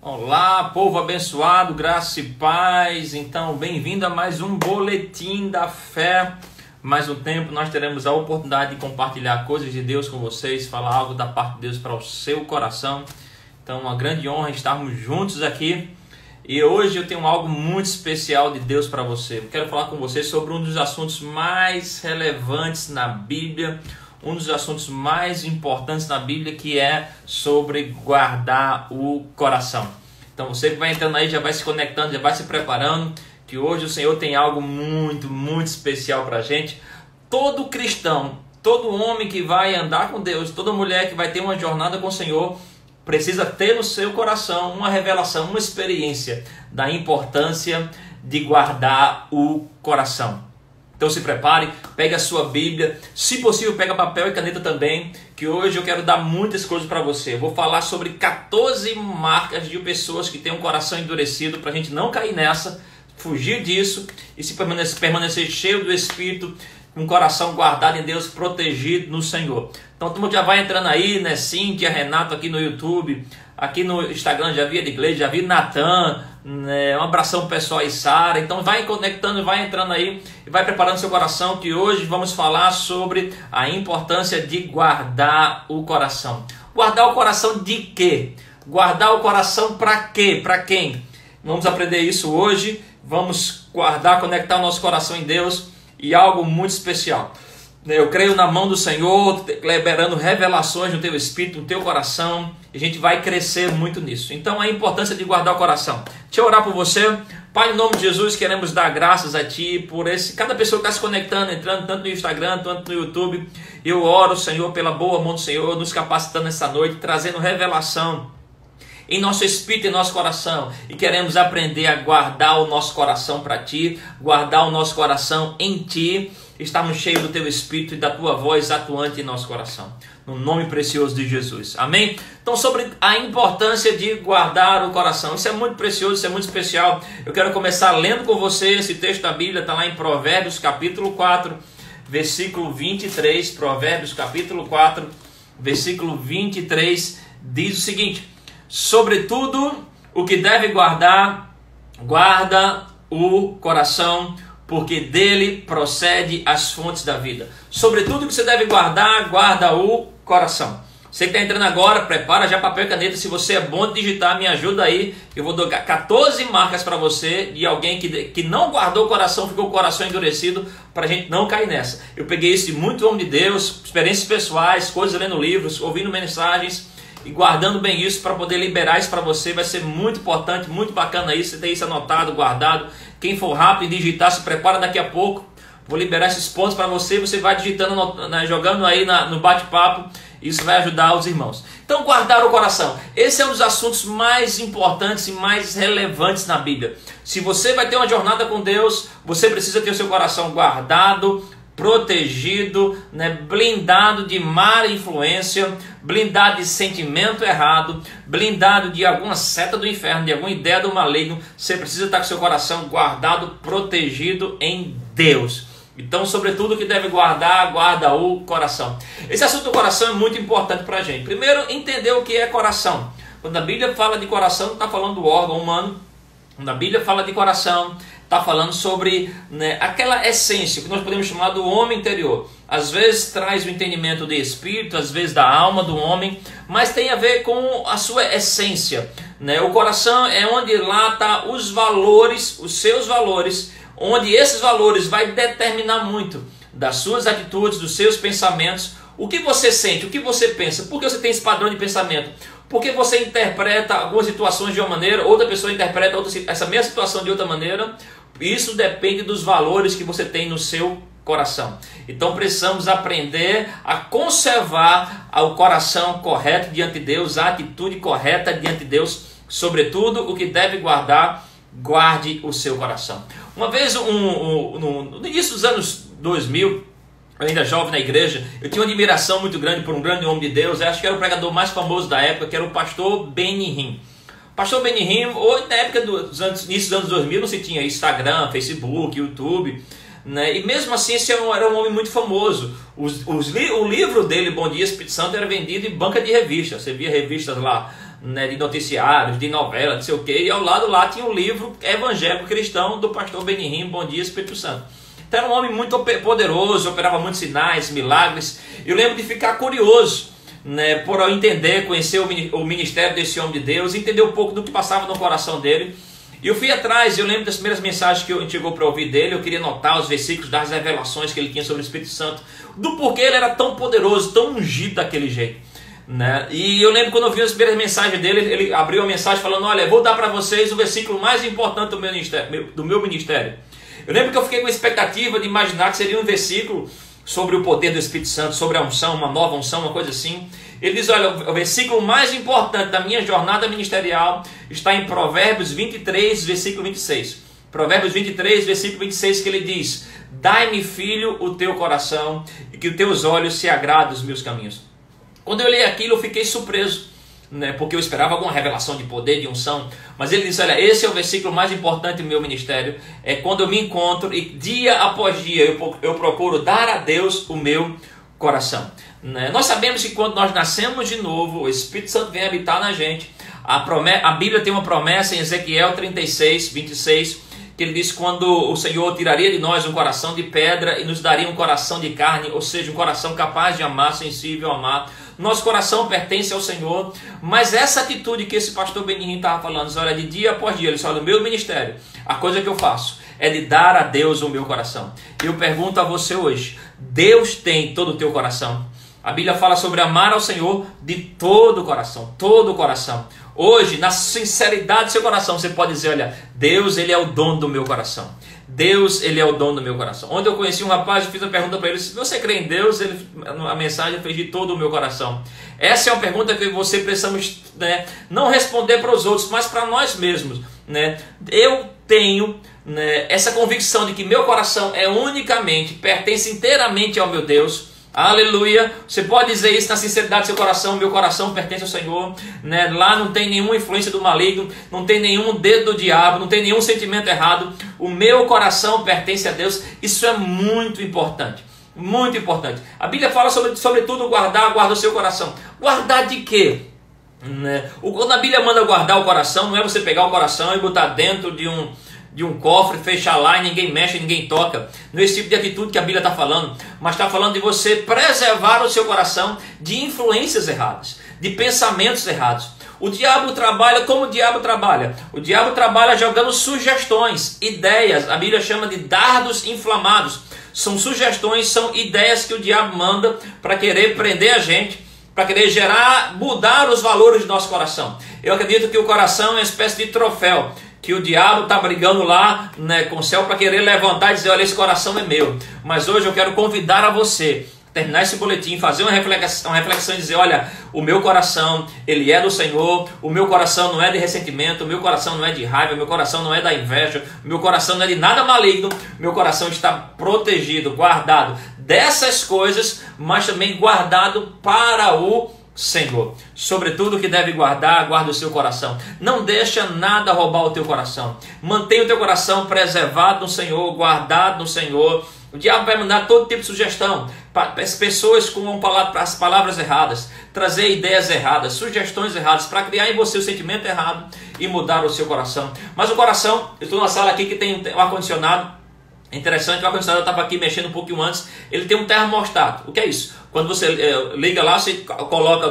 Olá, povo abençoado, graça e paz. Então, bem-vindo a mais um Boletim da Fé. Mais um tempo nós teremos a oportunidade de compartilhar coisas de Deus com vocês, falar algo da parte de Deus para o seu coração. Então, uma grande honra estarmos juntos aqui. E hoje eu tenho algo muito especial de Deus para você. Eu quero falar com você sobre um dos assuntos mais relevantes na Bíblia, um dos assuntos mais importantes na Bíblia, que é sobre guardar o coração. Então você que vai entrando aí, já vai se conectando, já vai se preparando, que hoje o Senhor tem algo muito especial para a gente. Todo cristão, todo homem que vai andar com Deus, toda mulher que vai ter uma jornada com o Senhor, precisa ter no seu coração uma revelação, uma experiência da importância de guardar o coração. Então se prepare, pegue a sua Bíblia, se possível pega papel e caneta também, que hoje eu quero dar muitas coisas para você. Eu vou falar sobre 14 marcas de pessoas que têm um coração endurecido, para a gente não cair nessa, fugir disso e se permanecer cheio do Espírito, com o coração guardado em Deus, protegido no Senhor. Então todo mundo já vai entrando aí, né? Cíntia, Renato aqui no YouTube, aqui no Instagram já vi a igreja, já vi Natan, né? Um abração pessoal aí, Sara. Então vai conectando, vai entrando aí e vai preparando seu coração, que hoje vamos falar sobre a importância de guardar o coração. Guardar o coração de quê? Guardar o coração para quê? Para quem? Vamos aprender isso hoje. Vamos guardar, conectar o nosso coração em Deus. E algo muito especial. Eu creio na mão do Senhor, liberando revelações no teu espírito, no teu coração. E a gente vai crescer muito nisso. Então a importância de guardar o coração. Deixa eu orar por você. Pai, em nome de Jesus, queremos dar graças a Ti por cada pessoa que está se conectando, entrando tanto no Instagram, tanto no YouTube. Eu oro, Senhor, pela boa mão do Senhor, nos capacitando essa noite, trazendo revelação em nosso espírito e nosso coração, e queremos aprender a guardar o nosso coração para Ti, guardar o nosso coração em Ti, estarmos cheios do Teu Espírito e da Tua voz atuante em nosso coração, no nome precioso de Jesus, amém? Então sobre a importância de guardar o coração, isso é muito precioso, isso é muito especial. Eu quero começar lendo com você esse texto da Bíblia, está lá em Provérbios capítulo 4, versículo 23, Provérbios capítulo 4, versículo 23, diz o seguinte: sobretudo o que deve guardar, guarda o coração, porque dele procede as fontes da vida. Sobretudo o que você deve guardar, guarda o coração. Você que está entrando agora, prepara já papel e caneta. Se você é bom de digitar, me ajuda aí. Eu vou dar 14 marcas para você de alguém que não guardou o coração, ficou com o coração endurecido, para a gente não cair nessa. Eu peguei isso de muito homem de Deus, experiências pessoais, coisas lendo livros, ouvindo mensagens, e guardando bem isso para poder liberar isso para você. Vai ser muito importante, muito bacana isso. Você tem isso anotado, guardado. Quem for rápido em digitar, se prepara daqui a pouco. Vou liberar esses pontos para você. Você vai digitando, jogando aí no bate-papo. Isso vai ajudar os irmãos. Então, guardar o coração. Esse é um dos assuntos mais importantes e mais relevantes na Bíblia. Se você vai ter uma jornada com Deus, você precisa ter o seu coração guardado, protegido, né, blindado de má influência, blindado de sentimento errado, blindado de alguma seta do inferno, de alguma ideia do maligno. Você precisa estar com seu coração guardado, protegido em Deus. Então, sobretudo, o que deve guardar, guarda o coração. Esse assunto do coração é muito importante para a gente. Primeiro, entender o que é coração. Quando a Bíblia fala de coração, não está falando do órgão humano. Quando a Bíblia fala de coração, está falando sobre, né, aquela essência que nós podemos chamar do homem interior. Às vezes traz o entendimento de espírito, às vezes da alma do homem, mas tem a ver com a sua essência, né? O coração é onde lá está os valores, os seus valores, onde esses valores vai determinar muito das suas atitudes, dos seus pensamentos, o que você sente, o que você pensa. Por que você tem esse padrão de pensamento? Porque você interpreta algumas situações de uma maneira, outra pessoa interpreta essa mesma situação de outra maneira. Isso depende dos valores que você tem no seu coração. Então precisamos aprender a conservar o coração correto diante de Deus, a atitude correta diante de Deus. Sobretudo o que deve guardar, guarde o seu coração. Uma vez, no início dos anos 2000, ainda jovem na igreja, eu tinha uma admiração muito grande por um grande homem de Deus. Eu acho que era o pregador mais famoso da época, que era o pastor Benny Hinn. Pastor Benny Hinn, hoje, na época início dos anos 2000, não se tinha Instagram, Facebook, YouTube, né? E mesmo assim esse era um homem muito famoso. O livro dele, Bom Dia Espírito Santo, era vendido em banca de revistas. Você via revistas lá né, de noticiários, de novela, não sei o quê, e ao lado lá tinha um livro evangélico cristão do pastor Benihim, Bom Dia Espírito Santo. Então era um homem muito poderoso, operava muitos sinais, milagres. Eu lembro de ficar curioso, né, por entender, conhecer o ministério desse homem de Deus, entender um pouco do que passava no coração dele. E eu fui atrás, eu lembro das primeiras mensagens que eu chegou para ouvir dele, eu queria notar os versículos das revelações que ele tinha sobre o Espírito Santo, do porquê ele era tão poderoso, tão ungido daquele jeito, né? E eu lembro quando eu vi as primeiras mensagens dele, ele abriu a mensagem falando: olha, vou dar para vocês o versículo mais importante do meu ministério. Eu lembro que eu fiquei com a expectativa de imaginar que seria um versículo sobre o poder do Espírito Santo, sobre a unção, uma nova unção, uma coisa assim. Ele diz: olha, o versículo mais importante da minha jornada ministerial está em Provérbios 23, versículo 26. Provérbios 23, versículo 26, que ele diz: dai-me, filho, o teu coração, e que os teus olhos se agradem dos meus caminhos. Quando eu li aquilo, eu fiquei surpreso, né, porque eu esperava alguma revelação de poder, de unção. Mas ele disse: olha, esse é o versículo mais importante do meu ministério. É quando eu me encontro e dia após dia eu procuro dar a Deus o meu coração. Nós sabemos que quando nós nascemos de novo, o Espírito Santo vem habitar na gente. A Bíblia tem uma promessa em Ezequiel 36, 26, que ele diz: quando o Senhor tiraria de nós um coração de pedra e nos daria um coração de carne, ou seja, um coração capaz de amar, sensível a amar. Nosso coração pertence ao Senhor. Mas essa atitude que esse pastor Benihim estava falando, olha, de dia após dia, ele fala: no meu ministério, a coisa que eu faço é de dar a Deus o meu coração. E eu pergunto a você hoje: Deus tem todo o teu coração? A Bíblia fala sobre amar ao Senhor de todo o coração, todo o coração. Hoje, na sinceridade do seu coração, você pode dizer: olha, Deus, Ele é o dono do meu coração. Deus, Ele é o dono do meu coração. Ontem eu conheci um rapaz, eu fiz uma pergunta para ele: se você crê em Deus, a mensagem fez de todo o meu coração. Essa é uma pergunta que você precisamos, né, não responder para os outros, mas para nós mesmos, né? Eu tenho, né, essa convicção de que meu coração pertence inteiramente ao meu Deus. Aleluia. Você pode dizer isso na sinceridade do seu coração: meu coração pertence ao Senhor, né? Lá não tem nenhuma influência do maligno, não tem nenhum dedo do diabo, não tem nenhum sentimento errado. O meu coração pertence a Deus. Isso é muito importante, muito importante. A Bíblia fala sobre tudo guarda o seu coração. Guardar de quê? Né? Quando a Bíblia manda guardar o coração, não é você pegar o coração e botar dentro de um cofre, fechar lá e ninguém mexe, ninguém toca. Não é esse tipo de atitude que a Bíblia está falando, mas está falando de você preservar o seu coração de influências erradas, de pensamentos errados. O diabo trabalha como o diabo trabalha. O diabo trabalha jogando sugestões, ideias. A Bíblia chama de dardos inflamados. São sugestões, são ideias que o diabo manda para querer prender a gente, para querer mudar os valores do nosso coração. Eu acredito que o coração é uma espécie de troféu, que o diabo está brigando lá, né, com o céu para querer levantar e dizer: olha, esse coração é meu. Mas hoje eu quero convidar a você terminar esse boletim, fazer uma reflexão e dizer: olha, o meu coração, ele é do Senhor. O meu coração não é de ressentimento, o meu coração não é de raiva, o meu coração não é da inveja, o meu coração não é de nada maligno. O meu coração está protegido, guardado dessas coisas, mas também guardado para o Senhor. Sobretudo que deve guarda o seu coração. Não deixa nada roubar o teu coração. Mantenha o teu coração preservado no Senhor, guardado no Senhor. O diabo vai mandar todo tipo de sugestão, pessoas com as palavras erradas, trazer ideias erradas, sugestões erradas, para criar em você o sentimento errado e mudar o seu coração. Mas o coração, eu estou numa sala aqui que tem um ar-condicionado. Interessante, o ar-condicionado, eu estava aqui mexendo um pouquinho antes, ele tem um termostato. O que é isso? Quando você liga lá, você coloca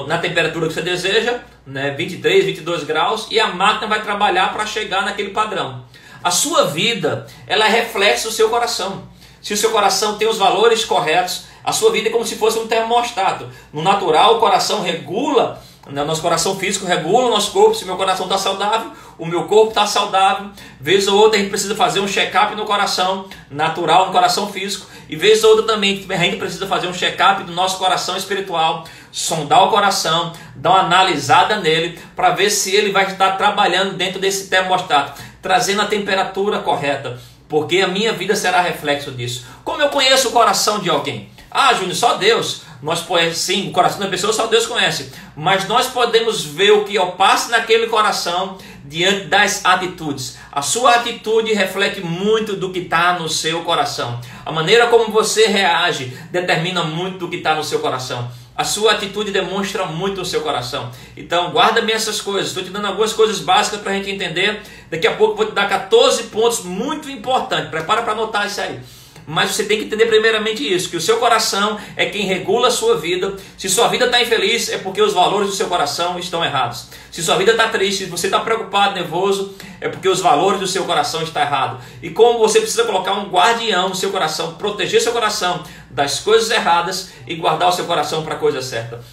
na temperatura que você deseja, né, 23, 22 graus, e a máquina vai trabalhar para chegar naquele padrão. A sua vida, ela é reflexo do seu coração. Se o seu coração tem os valores corretos, a sua vida é como se fosse um termostato. No natural, o coração regula, né, nosso coração físico regula o nosso corpo. Se meu coração está saudável, o meu corpo está saudável. Vez ou outra a gente precisa fazer um check-up no coração natural, no coração físico. E vez ou outra também a gente precisa fazer um check-up do nosso coração espiritual. Sondar o coração, dar uma analisada nele, para ver se ele vai estar trabalhando dentro desse termostato, trazendo a temperatura correta. Porque a minha vida será reflexo disso. Como eu conheço o coração de alguém? Ah, Júnior, só Deus. Sim, o coração da pessoa só Deus conhece. Mas nós podemos ver o que passa naquele coração diante das atitudes. A sua atitude reflete muito do que está no seu coração. A maneira como você reage determina muito do que está no seu coração. a sua atitude demonstra muito o seu coração. Então guarda bem essas coisas. Estou te dando algumas coisas básicas para a gente entender. Daqui a pouco vou te dar 14 pontos muito importantes. Prepara para anotar isso aí. Mas você tem que entender primeiramente isso, que o seu coração é quem regula a sua vida. Se sua vida está infeliz, é porque os valores do seu coração estão errados. Se sua vida está triste, se você está preocupado, nervoso, é porque os valores do seu coração estão errados. E como você precisa colocar um guardião no seu coração, proteger seu coração das coisas erradas e guardar o seu coração para a coisa certa.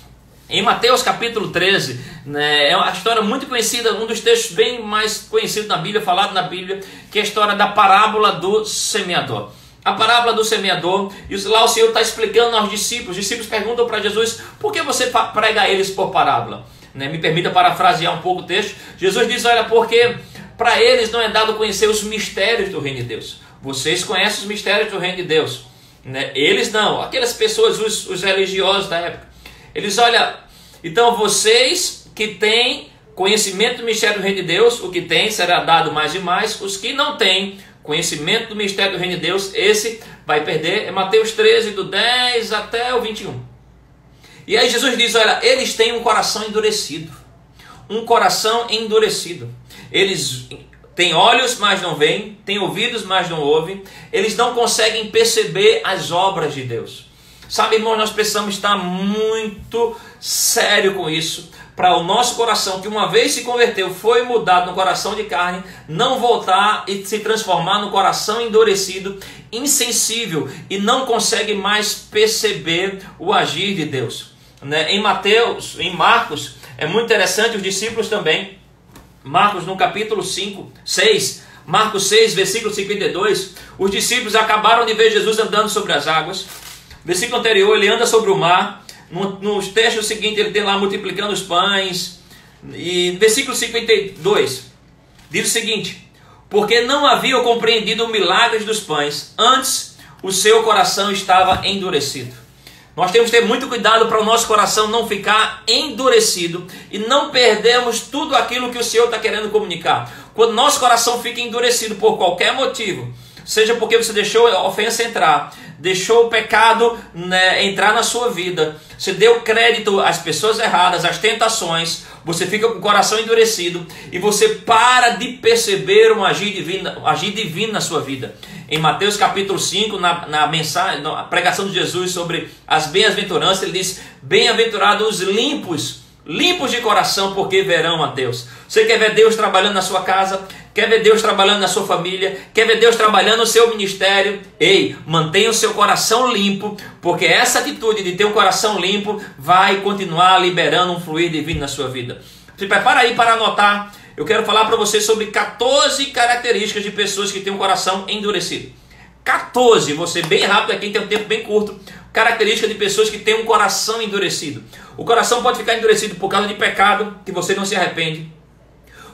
Em Mateus capítulo 13, né, é uma história muito conhecida, um dos textos bem mais conhecidos na Bíblia, falado na Bíblia, que é a história da parábola do semeador. A parábola do semeador, e lá o Senhor está explicando aos discípulos. Os discípulos perguntam para Jesus: por que você prega a eles por parábola? Me permita parafrasear um pouco o texto. Jesus diz: olha, porque para eles não é dado conhecer os mistérios do reino de Deus. Vocês conhecem os mistérios do reino de Deus, né? Eles não, aquelas pessoas, os religiosos da época. Eles, olha, então vocês que têm conhecimento do mistério do reino de Deus, o que tem será dado mais e mais. Os que não têm conhecimento do mistério do reino de Deus, esse vai perder. É Mateus 13, do 10 até o 21. E aí Jesus diz: olha, eles têm um coração endurecido. Um coração endurecido. Eles têm olhos, mas não veem. Têm ouvidos, mas não ouvem. Eles não conseguem perceber as obras de Deus. Sabe, irmãos, nós precisamos estar muito sério com isso, para o nosso coração, que uma vez se converteu, foi mudado no coração de carne, não voltar e se transformar no coração endurecido, insensível, e não consegue mais perceber o agir de Deus. Em Mateus, em Marcos, é muito interessante, os discípulos também, Marcos no capítulo 6, Marcos 6, versículo 52, os discípulos acabaram de ver Jesus andando sobre as águas. Versículo anterior, ele anda sobre o mar. No texto seguinte, ele tem lá multiplicando os pães. E versículo 52 diz o seguinte: porque não haviam compreendido o milagre dos pães, antes o seu coração estava endurecido. Nós temos que ter muito cuidado para o nosso coração não ficar endurecido e não perdermos tudo aquilo que o Senhor está querendo comunicar. Quando nosso coração fica endurecido por qualquer motivo, seja porque você deixou a ofensa entrar, deixou o pecado entrar na sua vida, você deu crédito às pessoas erradas, às tentações, você fica com o coração endurecido e você para de perceber um agir divino na sua vida. Em Mateus capítulo 5, na mensagem, na pregação de Jesus sobre as bem-aventuranças, ele diz: bem-aventurados os limpos de coração, porque verão a Deus. Você quer ver Deus trabalhando na sua casa? Quer ver Deus trabalhando na sua família? Quer ver Deus trabalhando no seu ministério? Ei, mantenha o seu coração limpo, porque essa atitude de ter um coração limpo vai continuar liberando um fluir divino na sua vida. Se prepara aí para anotar. Eu quero falar para você sobre 14 características de pessoas que têm um coração endurecido. 14, você bem rápido aqui, tem um tempo bem curto. Característica de pessoas que têm um coração endurecido. O coração pode ficar endurecido por causa de pecado, que você não se arrepende.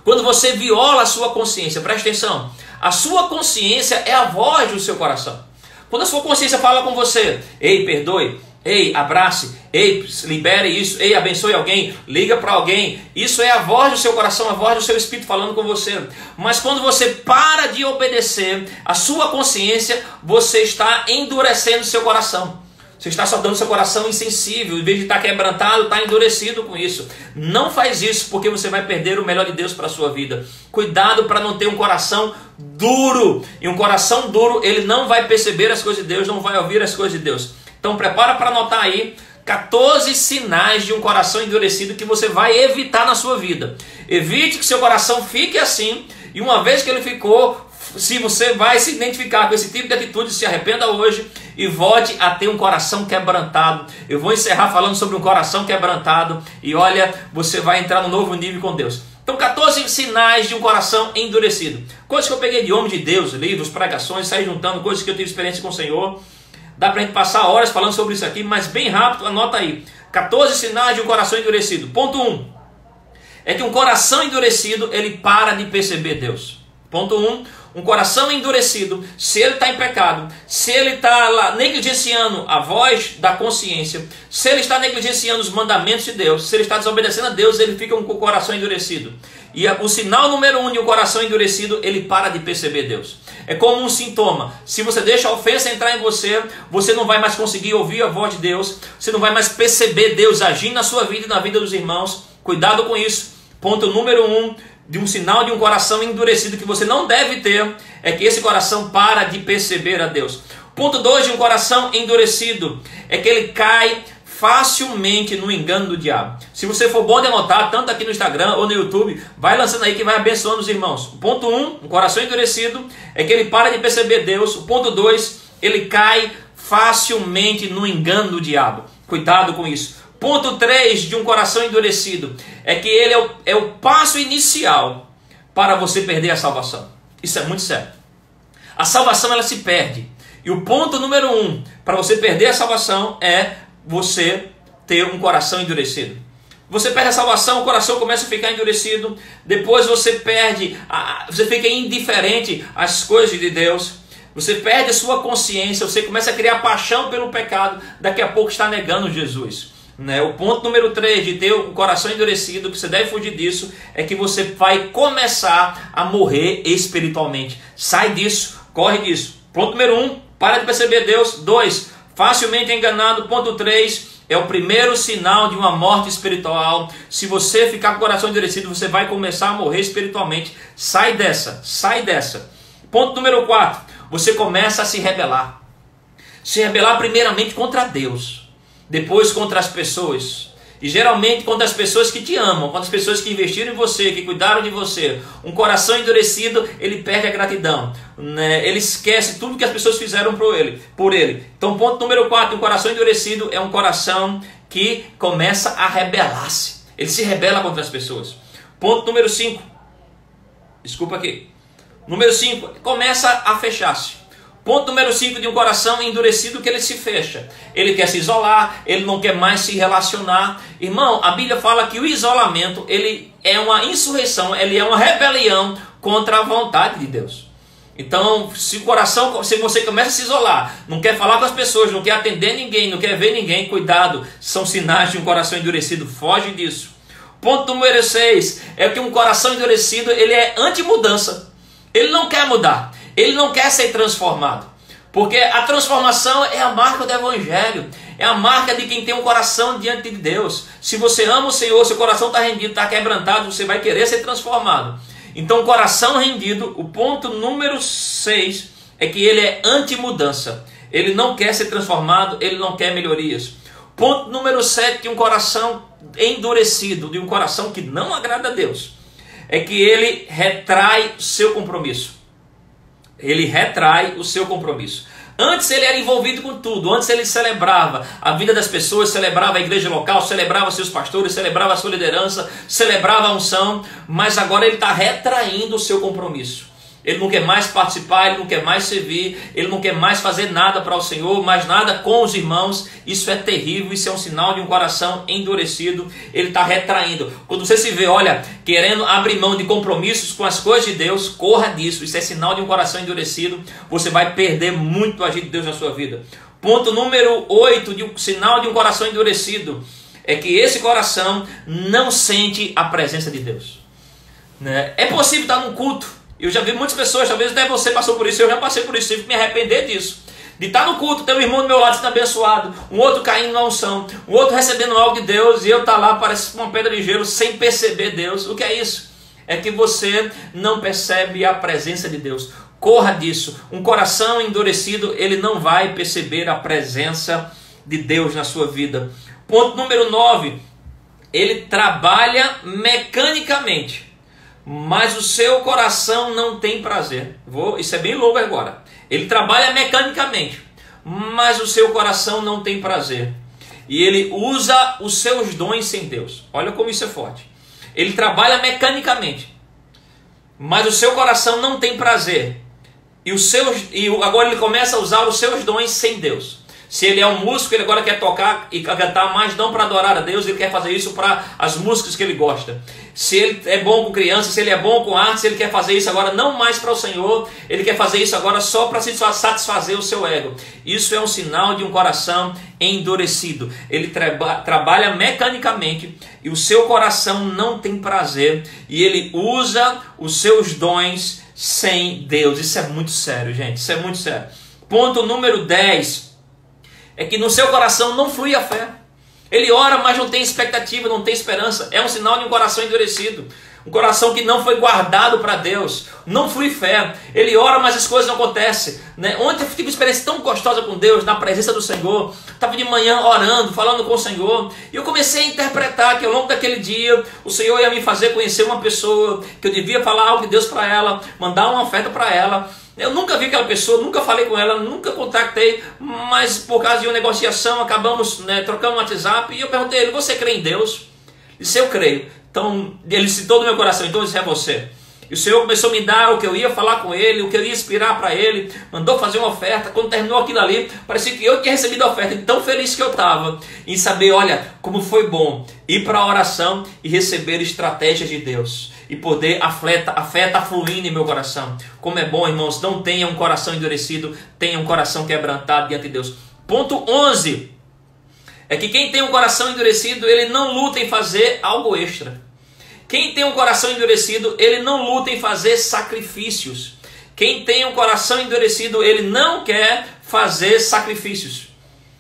Quando você viola a sua consciência, presta atenção, a sua consciência é a voz do seu coração. Quando a sua consciência fala com você: ei, perdoe, ei, abrace, ei, libere isso, ei, abençoe alguém, liga para alguém, isso é a voz do seu coração, a voz do seu espírito falando com você. Mas quando você para de obedecer a sua consciência, você está endurecendo o seu coração. Você está só dando seu coração insensível, em vez de estar quebrantado, está endurecido com isso. Não faz isso, porque você vai perder o melhor de Deus para a sua vida. Cuidado para não ter um coração duro. E um coração duro, ele não vai perceber as coisas de Deus, não vai ouvir as coisas de Deus. Então prepara para anotar aí 14 sinais de um coração endurecido que você vai evitar na sua vida. Evite que seu coração fique assim, e uma vez que ele ficou, se você vai se identificar com esse tipo de atitude, se arrependa hoje e volte a ter um coração quebrantado. Eu vou encerrar falando sobre um coração quebrantado e olha, você vai entrar num novo nível com Deus. Então 14 sinais de um coração endurecido. Coisas que eu peguei de homem de Deus, livros, pregações, saí juntando coisas que eu tive experiência com o Senhor. Dá pra gente passar horas falando sobre isso aqui, mas bem rápido, anota aí. 14 sinais de um coração endurecido. Ponto 1. É que um coração endurecido, ele para de perceber Deus. Ponto 1. Um coração endurecido, se ele está em pecado, se ele está lá negligenciando a voz da consciência, se ele está negligenciando os mandamentos de Deus, se ele está desobedecendo a Deus, ele fica com o coração endurecido. E o sinal número 1 de um coração endurecido, ele para de perceber Deus. É como um sintoma. Se você deixa a ofensa entrar em você, você não vai mais conseguir ouvir a voz de Deus, você não vai mais perceber Deus agindo na sua vida e na vida dos irmãos. Cuidado com isso. Ponto número 1 de um sinal de um coração endurecido que você não deve ter, é que esse coração para de perceber a Deus. Ponto 2 de um coração endurecido, é que ele cai facilmente no engano do diabo. Se você for bom de anotar, tanto aqui no Instagram ou no YouTube, vai lançando aí que vai abençoando os irmãos. O ponto 1, um coração endurecido, é que ele para de perceber Deus. O ponto 2, ele cai facilmente no engano do diabo. Cuidado com isso. Ponto 3 de um coração endurecido, é que ele é o passo inicial para você perder a salvação. Isso é muito sério. A salvação, ela se perde. E o ponto número 1 para você perder a salvação é você ter um coração endurecido. Você perde a salvação, o coração começa a ficar endurecido. Depois você perde, você fica indiferente às coisas de Deus. Você perde a sua consciência, você começa a criar paixão pelo pecado. Daqui a pouco está negando Jesus. O ponto número 3 de ter um coração endurecido, que você deve fugir disso, é que você vai começar a morrer espiritualmente. Sai disso, corre disso. Ponto número 1, para de perceber Deus. 2, facilmente enganado. Ponto 3, é o primeiro sinal de uma morte espiritual. Se você ficar com o coração endurecido, você vai começar a morrer espiritualmente. Sai dessa, sai dessa. Ponto número 4, você começa a se rebelar. Se rebelar primeiramente contra Deus, depois contra as pessoas, e geralmente contra as pessoas que te amam, contra as pessoas que investiram em você, que cuidaram de você. Um coração endurecido, ele perde a gratidão, ele esquece tudo que as pessoas fizeram por ele. Então, ponto número 4, um coração endurecido é um coração que começa a rebelar-se, ele se rebela contra as pessoas. Ponto número 5, desculpa aqui, número 5, começa a fechar-se. Ponto número 5 de um coração endurecido, que ele se fecha. Ele quer se isolar, ele não quer mais se relacionar. Irmão, a Bíblia fala que o isolamento, ele é uma insurreição, ele é uma rebelião contra a vontade de Deus. Então, se você começa a se isolar, não quer falar com as pessoas, não quer atender ninguém, não quer ver ninguém, cuidado, são sinais de um coração endurecido, foge disso. Ponto número 6, é que um coração endurecido, ele é anti-mudança. Ele não quer mudar. Ele não quer ser transformado, porque a transformação é a marca do Evangelho, é a marca de quem tem um coração diante de Deus. Se você ama o Senhor, seu coração está rendido, está quebrantado, você vai querer ser transformado. Então, o coração rendido, o ponto número 6, é que ele é anti-mudança. Ele não quer ser transformado, ele não quer melhorias. Ponto número 7, de um coração endurecido, de um coração que não agrada a Deus, é que ele retrai seu compromisso. Ele retrai o seu compromisso. Antes ele era envolvido com tudo, antes ele celebrava a vida das pessoas, celebrava a igreja local, celebrava seus pastores, celebrava a sua liderança, celebrava a unção, mas agora ele está retraindo o seu compromisso. Ele não quer mais participar, ele não quer mais servir, ele não quer mais fazer nada para o Senhor, mais nada com os irmãos. Isso é terrível, isso é um sinal de um coração endurecido. Ele está retraindo. Quando você se vê, olha, querendo abrir mão de compromissos com as coisas de Deus, corra disso. Isso é sinal de um coração endurecido. Você vai perder muito o agir de Deus na sua vida. Ponto número 8, de um sinal de um coração endurecido, é que esse coração não sente a presença de Deus. É possível estar num culto. Eu já vi muitas pessoas, talvez até você passou por isso, eu já passei por isso, tive que me arrepender disso. De estar no culto, ter um irmão do meu lado sendo abençoado, um outro caindo na unção, um outro recebendo algo de Deus, e eu estar lá, parece uma pedra de gelo, sem perceber Deus. O que é isso? É que você não percebe a presença de Deus. Corra disso. Um coração endurecido, ele não vai perceber a presença de Deus na sua vida. Ponto número 9, ele trabalha mecanicamente, mas o seu coração não tem prazer. Isso é bem longo agora. Ele trabalha mecanicamente, mas o seu coração não tem prazer. E ele usa os seus dons sem Deus. Olha como isso é forte. Ele trabalha mecanicamente, mas o seu coração não tem prazer. E agora ele começa a usar os seus dons sem Deus. Se ele é um músico, ele agora quer tocar e cantar, mas não para adorar a Deus, ele quer fazer isso para as músicas que ele gosta. Se ele é bom com crianças, se ele é bom com artes, ele quer fazer isso agora não mais para o Senhor, ele quer fazer isso agora só para satisfazer o seu ego. Isso é um sinal de um coração endurecido. Ele trabalha mecanicamente e o seu coração não tem prazer e ele usa os seus dons sem Deus. Isso é muito sério, gente, isso é muito sério. Ponto número 10 é que no seu coração não flui a fé. Ele ora, mas não tem expectativa, não tem esperança. É um sinal de um coração endurecido. Um coração que não foi guardado para Deus. Não flui fé. Ele ora, mas as coisas não acontecem. Ontem eu tive uma experiência tão gostosa com Deus, na presença do Senhor. Estava de manhã orando, falando com o Senhor. E eu comecei a interpretar que ao longo daquele dia, o Senhor ia me fazer conhecer uma pessoa, que eu devia falar algo de Deus para ela, mandar uma oferta para ela. Eu nunca vi aquela pessoa, nunca falei com ela, nunca contactei, mas por causa de uma negociação, acabamos trocando um WhatsApp, e eu perguntei a ele, você crê em Deus? Ele disse, eu creio. Então, ele citou do meu coração, então isso é você. E o Senhor começou a me dar o que eu ia falar com ele, o que eu ia inspirar para ele, mandou fazer uma oferta. Quando terminou aquilo ali, parecia que eu tinha recebido a oferta, e tão feliz que eu estava em saber, olha, como foi bom ir para a oração e receber estratégias de Deus. E poder, a fé está fluindo em meu coração. Como é bom, irmãos, não tenha um coração endurecido, tenha um coração quebrantado diante de Deus. Ponto 11 é que quem tem um coração endurecido, ele não luta em fazer algo extra. Quem tem um coração endurecido, ele não luta em fazer sacrifícios. Quem tem um coração endurecido, ele não quer fazer sacrifícios.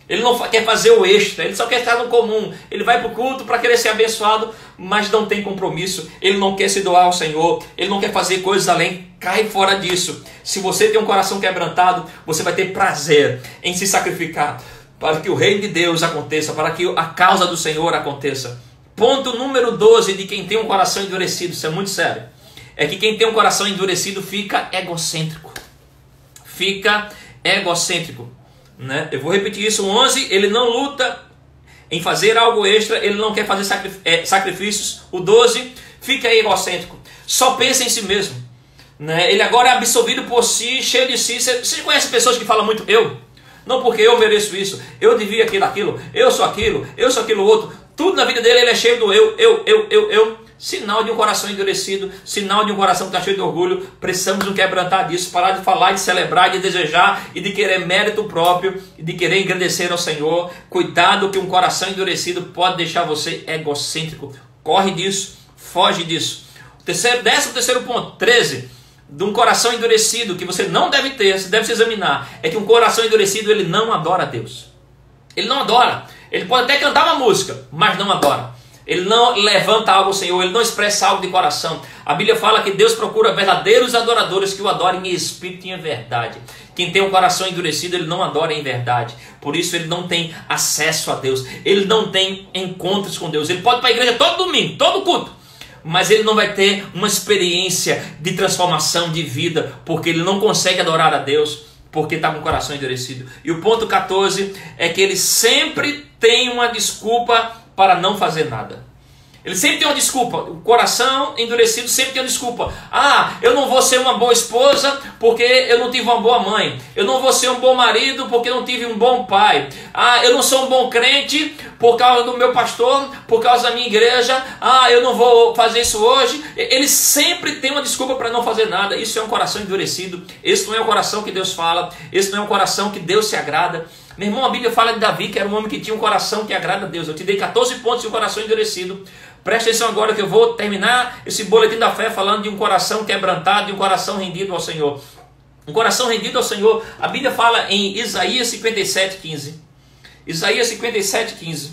Ele não quer fazer o extra, ele só quer estar no comum. Ele vai para o culto para querer ser abençoado, mas não tem compromisso. Ele não quer se doar ao Senhor, ele não quer fazer coisas além. Cai fora disso. Se você tem um coração quebrantado, você vai ter prazer em se sacrificar para que o reino de Deus aconteça, para que a causa do Senhor aconteça. Ponto número 12 de quem tem um coração endurecido, isso é muito sério, é que quem tem um coração endurecido fica egocêntrico. Fica egocêntrico. Eu vou repetir isso. 11, ele não luta em fazer algo extra, ele não quer fazer sacrifícios. O 12, fica egocêntrico, só pensa em si mesmo. Ele agora é absorvido por si, cheio de si. Você conhece pessoas que falam muito eu? Não, porque eu mereço isso, eu devia aquilo, eu sou aquilo outro. Tudo na vida dele ele é cheio do eu. Sinal de um coração endurecido, sinal de um coração que está cheio de orgulho. Precisamos nos quebrantar disso, parar de falar, de celebrar, de desejar e de querer mérito próprio e de querer engrandecer ao Senhor. Cuidado que um coração endurecido pode deixar você egocêntrico. Corre disso, foge disso. 13º ponto, 13, de um coração endurecido que você não deve ter, você deve se examinar, é que um coração endurecido ele não adora a Deus. Ele não adora. Ele pode até cantar uma música, mas não adora. Ele não levanta algo ao Senhor, ele não expressa algo de coração. A Bíblia fala que Deus procura verdadeiros adoradores que o adorem em espírito e em verdade. Quem tem um coração endurecido, ele não adora em verdade. Por isso ele não tem acesso a Deus. Ele não tem encontros com Deus. Ele pode ir para a igreja todo domingo, todo culto, mas ele não vai ter uma experiência de transformação de vida, porque ele não consegue adorar a Deus, porque está com o coração endurecido. E o ponto 14 é que ele sempre tem uma desculpa para não fazer nada. Ele sempre tem uma desculpa. O coração endurecido sempre tem uma desculpa. Eu não vou ser uma boa esposa porque eu não tive uma boa mãe. Eu não vou ser um bom marido porque eu não tive um bom pai. Eu não sou um bom crente por causa do meu pastor, por causa da minha igreja. Eu não vou fazer isso hoje. Ele sempre tem uma desculpa para não fazer nada. Isso é um coração endurecido. Esse não é o coração que Deus fala. Esse não é o coração que Deus se agrada. Meu irmão, a Bíblia fala de Davi, que era um homem que tinha um coração que agrada a Deus. Eu te dei 14 pontos de um coração endurecido. Presta atenção agora que eu vou terminar esse boletim da fé falando de um coração quebrantado, de um coração rendido ao Senhor. Um coração rendido ao Senhor. A Bíblia fala em Isaías 57:15. Isaías 57:15.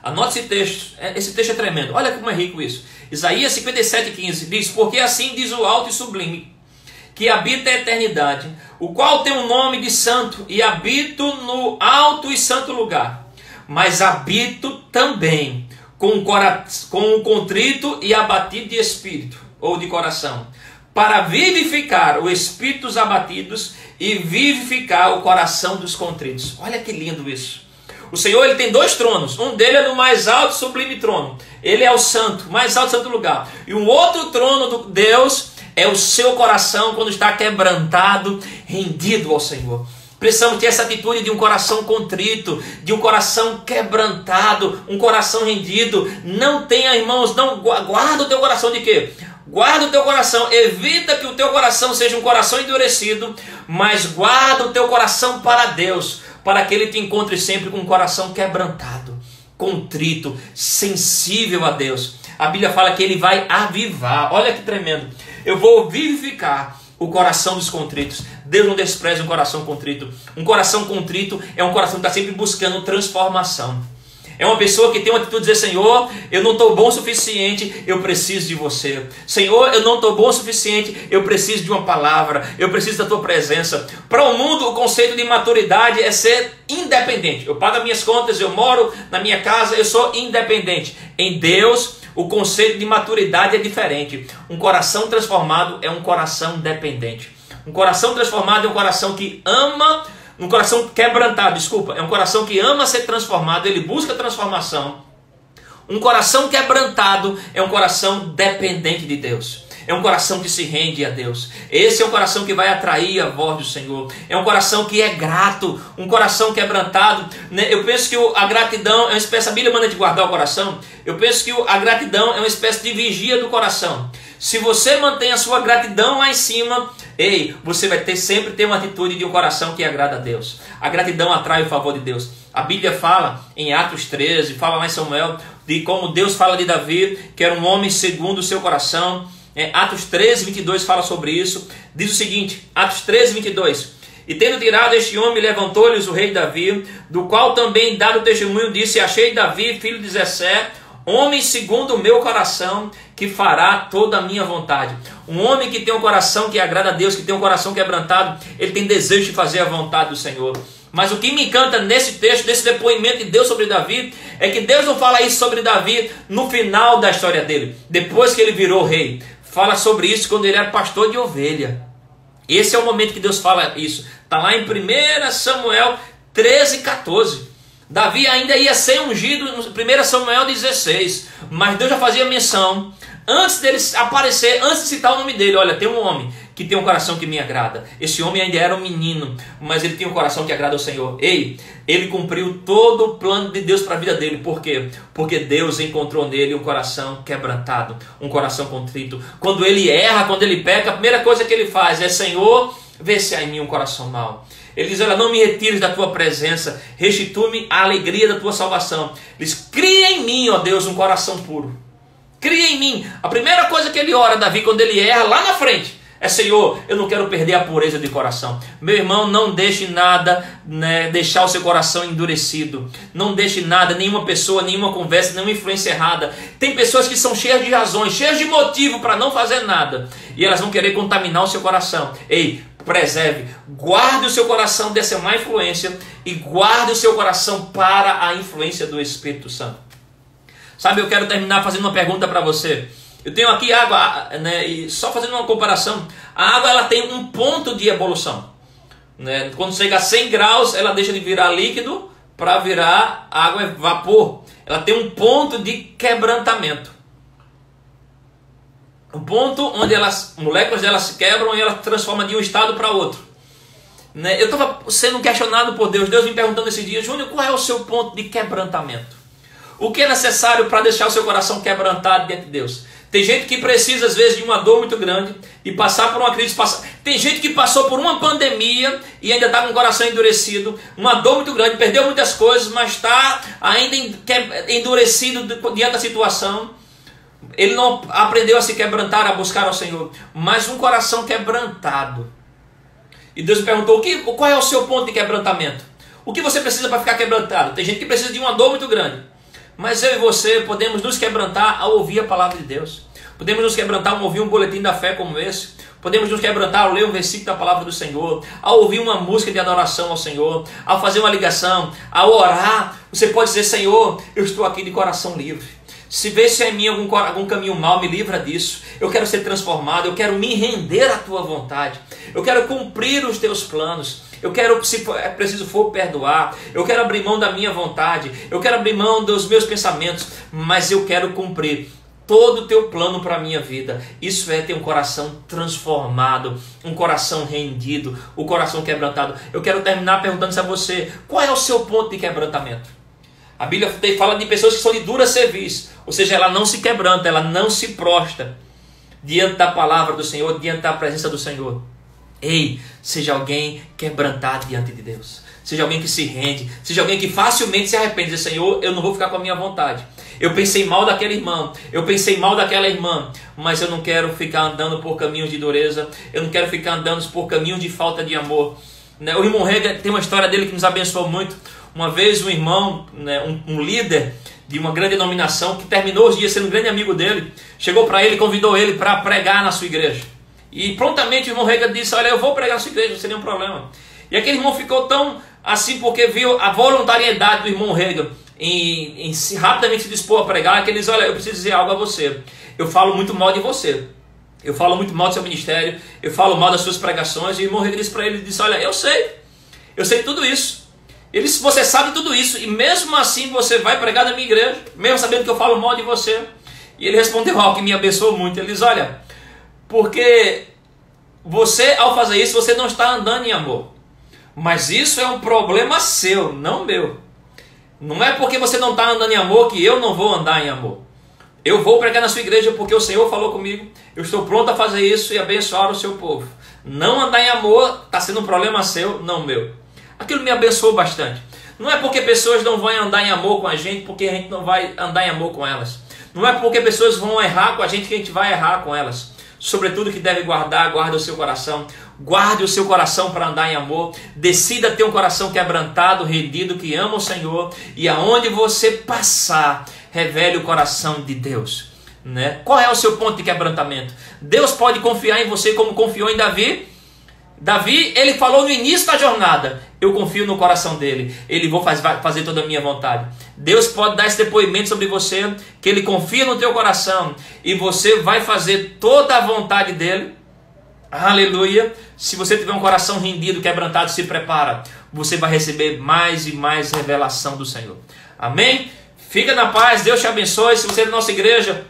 Anote esse texto. Esse texto é tremendo. Olha como é rico isso. Isaías 57:15 diz: porque assim diz o alto e sublime, que habita a eternidade, o qual tem um nome de santo, e habito no alto e santo lugar, mas habito também com o contrito e abatido de espírito, ou de coração, para vivificar o espírito dos abatidos e vivificar o coração dos contritos. Olha que lindo isso. O Senhor ele tem dois tronos, um dele é no mais alto e sublime trono, ele é o santo, mais alto e santo lugar, e um outro trono de Deus é o seu coração quando está quebrantado, rendido ao Senhor. Precisamos ter essa atitude de um coração contrito, de um coração quebrantado, um coração rendido. Não tenha, irmãos, não guarda o teu coração de quê? Guarda o teu coração, evita que o teu coração seja um coração endurecido, mas guarda o teu coração para Deus, para que Ele te encontre sempre com um coração quebrantado, contrito, sensível a Deus. A Bíblia fala que Ele vai avivar, olha que tremendo, eu vou vivificar o coração dos contritos. Deus não despreza um coração contrito. Um coração contrito é um coração que está sempre buscando transformação. É uma pessoa que tem uma atitude de dizer: Senhor, eu não estou bom o suficiente, eu preciso de você. Senhor, eu não estou bom o suficiente, eu preciso de uma palavra, eu preciso da tua presença. Para o mundo, o conceito de maturidade é ser independente. Eu pago as minhas contas, eu moro na minha casa, eu sou independente. Em Deus, o conceito de maturidade é diferente. Um coração transformado é um coração dependente. Um coração transformado é um coração que ama. Um coração quebrantado, desculpa, é um coração que ama ser transformado, ele busca transformação. Um coração quebrantado é um coração dependente de Deus. É um coração que se rende a Deus. Esse é um coração que vai atrair a voz do Senhor. É um coração que é grato, um coração quebrantado. Eu penso que a gratidão é uma espécie, a Bíblia manda de guardar o coração. Eu penso que a gratidão é uma espécie de vigia do coração. Se você mantém a sua gratidão lá em cima, você vai sempre ter uma atitude de um coração que agrada a Deus. A gratidão atrai o favor de Deus. A Bíblia fala em Atos 13, fala lá em Samuel, de como Deus fala de Davi, que era um homem segundo o seu coração. Atos 13, 22 fala sobre isso. Diz o seguinte, Atos 13, 22. E tendo tirado este homem, levantou-lhes o rei Davi, do qual também dado testemunho disse: achei Davi, filho de Jessé, homem segundo o meu coração, que fará toda a minha vontade. Um homem que tem um coração que agrada a Deus, que tem um coração quebrantado, ele tem desejo de fazer a vontade do Senhor. Mas o que me encanta nesse texto, nesse depoimento de Deus sobre Davi, é que Deus não fala isso sobre Davi no final da história dele, depois que ele virou rei. Fala sobre isso quando ele era pastor de ovelha. Esse é o momento que Deus fala isso. Está lá em 1 Samuel 13, 14. Davi ainda ia ser ungido no 1 Samuel 16. Mas Deus já fazia menção, antes dele aparecer, antes de citar o nome dele: olha, tem um homem que tem um coração que me agrada. Esse homem ainda era um menino, mas ele tinha um coração que agrada ao Senhor. Ele cumpriu todo o plano de Deus para a vida dele. Por quê? Porque Deus encontrou nele um coração quebrantado, um coração contrito. Quando ele erra, quando ele peca, a primeira coisa que ele faz é: Senhor, vê se há em mim um coração mau. Ele diz: olha, não me retires da tua presença, restitui-me a alegria da tua salvação. Ele diz: cria em mim, ó Deus, um coração puro. Cria em mim. A primeira coisa que ele ora, Davi, quando ele erra lá na frente, é: Senhor, eu não quero perder a pureza de coração. Meu irmão, não deixe nada, deixar o seu coração endurecido. Não deixe nada, nenhuma pessoa, nenhuma conversa, nenhuma influência errada. Tem pessoas que são cheias de razões, cheias de motivo para não fazer nada, e elas vão querer contaminar o seu coração. Preserve, guarde o seu coração dessa má influência e guarde o seu coração para a influência do Espírito Santo. Sabe, eu quero terminar fazendo uma pergunta para você. Eu tenho aqui água, e só fazendo uma comparação, a água ela tem um ponto de evolução. Quando chega a 100 graus, ela deixa de virar líquido para virar água vapor. Ela tem um ponto de quebrantamento. Um ponto onde moléculas dela se quebram e ela transforma de um estado para outro. Eu estava sendo questionado por Deus. Deus me perguntando esses dias: Júnior, qual é o seu ponto de quebrantamento? O que é necessário para deixar o seu coração quebrantado diante de Deus? Tem gente que precisa, às vezes, de uma dor muito grande e passar por uma crise. Tem gente que passou por uma pandemia e ainda está com o coração endurecido. Uma dor muito grande, perdeu muitas coisas, mas está ainda endurecido diante da situação. Ele não aprendeu a se quebrantar, a buscar ao Senhor. Mas um coração quebrantado. E Deus me perguntou: qual é o seu ponto de quebrantamento? O que você precisa para ficar quebrantado? Tem gente que precisa de uma dor muito grande. Mas eu e você podemos nos quebrantar ao ouvir a palavra de Deus. Podemos nos quebrantar ao ouvir um boletim da fé como esse. Podemos nos quebrantar ao ler um versículo da palavra do Senhor, ao ouvir uma música de adoração ao Senhor, ao fazer uma ligação, ao orar. Você pode dizer: Senhor, eu estou aqui de coração livre. Se vê se há em mim algum caminho mau, me livra disso. Eu quero ser transformado, eu quero me render à tua vontade. Eu quero cumprir os teus planos. Eu quero, se preciso for, perdoar. Eu quero abrir mão da minha vontade. Eu quero abrir mão dos meus pensamentos. Mas eu quero cumprir todo o teu plano para a minha vida. Isso é ter um coração transformado, um coração rendido, o coração quebrantado. Eu quero terminar perguntando a você, qual é o seu ponto de quebrantamento? A Bíblia fala de pessoas que são de dura cerviz, ou seja, ela não se quebranta, ela não se prostra diante da palavra do Senhor, diante da presença do Senhor. Ei, seja alguém quebrantado diante de Deus. Seja alguém que se rende, seja alguém que facilmente se arrepende. Diz, Senhor, eu não vou ficar com a minha vontade. Eu pensei mal daquele irmão, eu pensei mal daquela irmã, mas eu não quero ficar andando por caminhos de dureza, eu não quero ficar andando por caminhos de falta de amor. O irmão Rega tem uma história dele que nos abençoou muito. Uma vez um irmão, um líder de uma grande denominação, que terminou os dias sendo um grande amigo dele, chegou para ele e convidou ele para pregar na sua igreja. E prontamente o irmão Rega disse, olha, eu vou pregar na sua igreja, não tem nenhum problema. E aquele irmão ficou tão assim porque viu a voluntariedade do irmão Rega em rapidamente se dispor a pregar, que ele diz, olha, eu preciso dizer algo a você. Eu falo muito mal de você. Eu falo muito mal do seu ministério, eu falo mal das suas pregações. E o irmão Rega disse para ele, disse, olha, eu sei tudo isso. Ele disse, você sabe tudo isso, e mesmo assim você vai pregar na minha igreja, mesmo sabendo que eu falo mal de você. E ele respondeu algo que me abençoou muito. Ele diz, olha, porque você, ao fazer isso, você não está andando em amor. Mas isso é um problema seu, não meu. Não é porque você não está andando em amor que eu não vou andar em amor. Eu vou pregar na sua igreja porque o Senhor falou comigo. Eu estou pronto a fazer isso e abençoar o seu povo. Não andar em amor está sendo um problema seu, não meu. Aquilo me abençoou bastante. Não é porque pessoas não vão andar em amor com a gente, porque a gente não vai andar em amor com elas. Não é porque pessoas vão errar com a gente que a gente vai errar com elas. Sobretudo que deve guardar, guarda o seu coração. Guarde o seu coração para andar em amor. Decida ter um coração quebrantado, rendido, que ama o Senhor. E aonde você passar, revele o coração de Deus. Qual é o seu ponto de quebrantamento? Deus pode confiar em você como confiou em Davi. Davi, ele falou no início da jornada, eu confio no coração dele, ele vou fazer toda a minha vontade. Deus pode dar esse depoimento sobre você, que ele confia no teu coração, e você vai fazer toda a vontade dele. Aleluia. Se você tiver um coração rendido, quebrantado, se prepara, você vai receber mais e mais revelação do Senhor. Amém? Fica na paz, Deus te abençoe. Se você é da nossa igreja,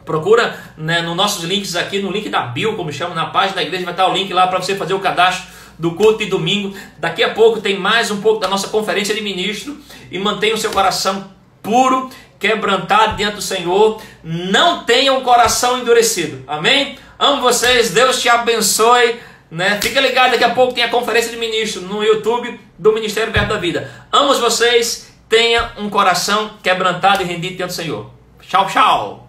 procura nos nossos links aqui, no link da bio, como chama, na página da igreja, vai estar o link lá para você fazer o cadastro do culto de domingo. Daqui a pouco tem mais um pouco da nossa conferência de ministro. E mantenha o seu coração puro, quebrantado diante do Senhor. Não tenha um coração endurecido. Amém? Amo vocês, Deus te abençoe. Fica ligado, daqui a pouco tem a conferência de ministro no YouTube do Ministério Verbo da Vida. Amo vocês, tenha um coração quebrantado e rendido diante do Senhor. Tchau, tchau.